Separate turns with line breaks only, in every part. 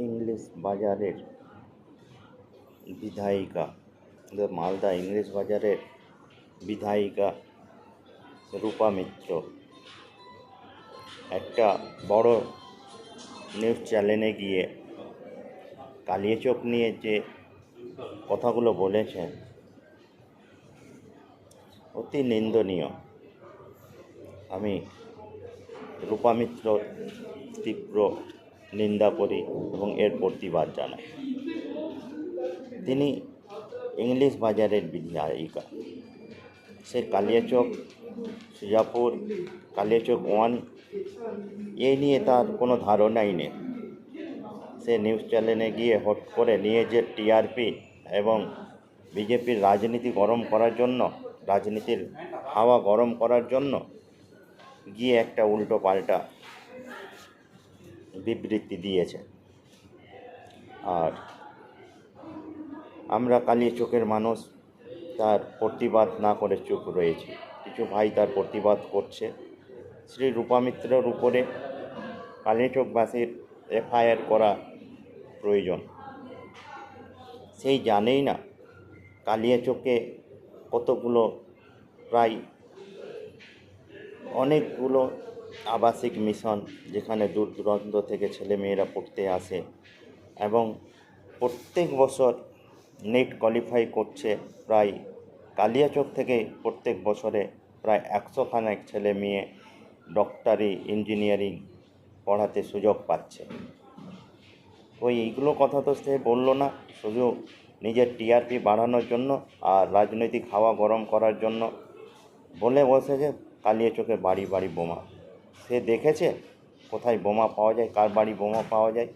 English বাজারের বিধায়িকা, Malda English বাজারের বিধায়িকা রূপা মিত্র একটা বড় নিউজ চ্যানেলে গিয়ে কালিয়াচক নিয়ে যে কথাগুলো বলেছেন অতি নিন্দনীয়। আমি রূপা মিত্রর তীব্র নিন্দা করি এবং এর প্রতিবাদ জানাই। তিনি ইংলিশ বাজারের বিধায়িকা। সে কালিয়াচক, সিজাপুর, কালিয়াচক 1 এই নিয়ে তার কোনো ধারণাই নেই। সে নিউজ চ্যানেলে গিয়ে হট করে নিয়ে যে টিআরপি এবং বিজেপির রাজনীতি গরম করার জন্য, রাজনীতির হাওয়া গরম করার জন্য গিয়ে একটা উল্টো পাল্টা বিবৃতি দিয়েছে। আর আমরা কালিয়াচকের মানুষ তার প্রতিবাদ না করে চুপ রয়েছি। কিছু ভাই তার প্রতিবাদ করছে। শ্রী রূপা মিত্রের উপরে কালিয়াচকবাসীর এফআইআর করা প্রয়োজন। সেই জানেই না কালিয়াচকে কতগুলো, প্রায় অনেকগুলো আবাসিক মিশন, যেখানে দূর দূরান্ত থেকে ছেলেমেয়েরা পড়তে আসে এবং প্রত্যেক বছর নেট কোয়ালিফাই করছে। প্রায় কালিয়াচক থেকে প্রত্যেক বছরে প্রায় 100 খানেক ছেলে মেয়ে ডক্টরি, ইঞ্জিনিয়ারিং পড়াতে সুযোগ পাচ্ছে। এইগুলো কথা তো সে বললো না, শুধু নিজের টিআরপি বাড়ানোর জন্য আর রাজনৈতিক হাওয়া গরম করার জন্য বলে বসেছে কালিয়াচকে বাড়ি বাড়ি বোমা। সে দেখেছে কোথায় বোমা পাওয়া যায়, কার বাড়ি বোমা পাওয়া যায়,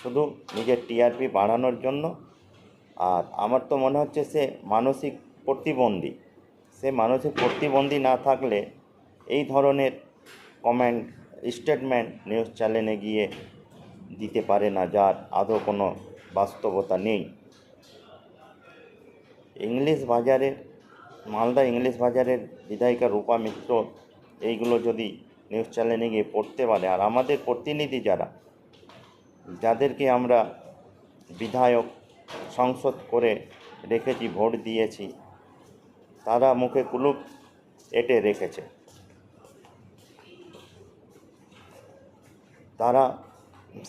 শুধু নিজের টিআরপি বাড়ানোর জন্য। আর আমার তো মনে হচ্ছে সে মানসিক প্রতিবন্ধী। সে মানসিক প্রতিবন্ধী না থাকলে এই ধরনের কমেন্ট, স্টেটমেন্ট নিউজ চ্যানেলে গিয়ে দিতে পারে না, যার আদৌ কোনো বাস্তবতা নেই। ইংলিশ বাজারের, মালদা ইংলিশ বাজারের বিধায়িকা রূপা মিত্র এইগুলো যদি নিউজ চ্যানেলে গিয়ে পড়তে পারে, আর আমাদের প্রতিনিধি যাদেরকে আমরা বিধায়ক, সংসদ করে রেখেছি, ভোট দিয়েছি, তারা মুখে কুলুপ এঁটে রেখেছে। তারা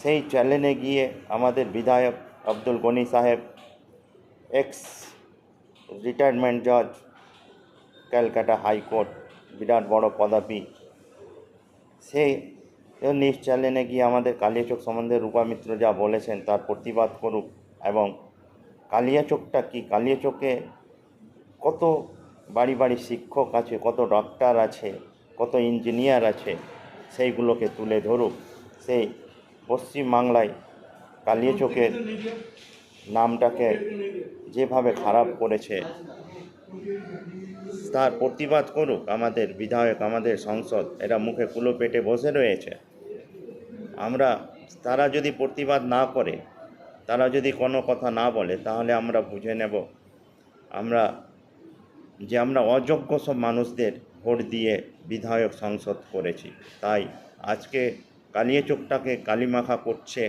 সেই চ্যানেলে গিয়ে আমাদের বিধায়ক আব্দুল গনি সাহেব, এক্স রিটায়ারমেন্ট জজ, ক্যালকাটা হাইকোর্ট, বিরাট বড় পদবী, সেই নিউজ চ্যানেলে গিয়ে আমাদের কালিয়াচক সম্বন্ধে রূপা মিত্র যা বলেছেন তার প্রতিবাদ করুক। এবং কালিয়াচকটা কি, কালিয়াচকে কত বাড়ি বাড়ি শিক্ষক আছে, কত ডক্টর আছে, কত ইঞ্জিনিয়ার আছে, সেইগুলোকে তুলে ধরুক। সেই পশ্চিমবাংলায় কালিয়াচকের নামটাকে যেভাবে খারাপ করেছে তার প্রতিবাদ করুক আমাদের বিধায়ক, আমাদের সংসদ। এরা মুখে কুলো পেটে বসে রয়েছে। তারা যদি প্রতিবাদ না করে, তারা যদি কোনো কথা না বলে, তাহলে আমরা বুঝে নেব আমরা অযোগ্য সব মানুষদের ভোট দিয়ে বিধায়ক, সংসদ করেছি। তাই আজকে কালিয়াচকটাকে কালিমাখা করছে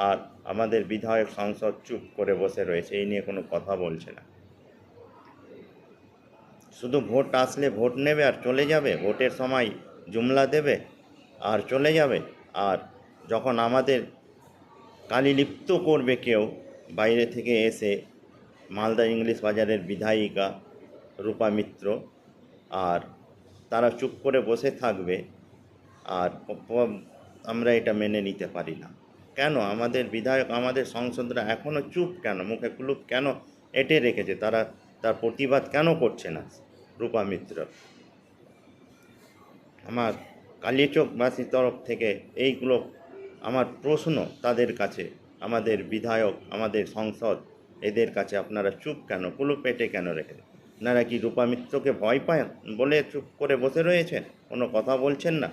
আর আমাদের বিধায়ক, সংসদ চুপ করে বসে রয়েছে, এই নিয়ে কোনো কথা বলছে না। শুধু ভোট আসলে ভোট নেবে আর চলে যাবে, ভোটের সময় জুমলা দেবে আর চলে যাবে। আর যখন আমাদের কালিলিপ্ত করবে কেউ বাইরে থেকে এসে, মালদা ইংলিশ বাজারের বিধায়িকা রূপা মিত্র, আর তারা চুপ করে বসে থাকবে, আর আমরা এটা মেনে নিতে পারি না। কেন আমাদের বিধায়ক, আমাদের সংসদরা এখনও চুপ কেন, মুখে কুলুপ কেন এঁটে রেখেছে? তার প্রতিবাদ কেন করছে না রূপা মিত্র? আমার কালিয়াচকবাসীর তরফ থেকে এইগুলো আমার প্রশ্ন তাদের কাছে, আমাদের বিধায়ক, আমাদের সংসদ, এদের কাছে আপনারা চুপ কেন, কুলুপ পেটে কেন রেখেছেন? আপনারা কি রূপা মিত্রকে ভয় পান বলে চুপ করে বসে রয়েছেন, কোনো কথা বলছেন না?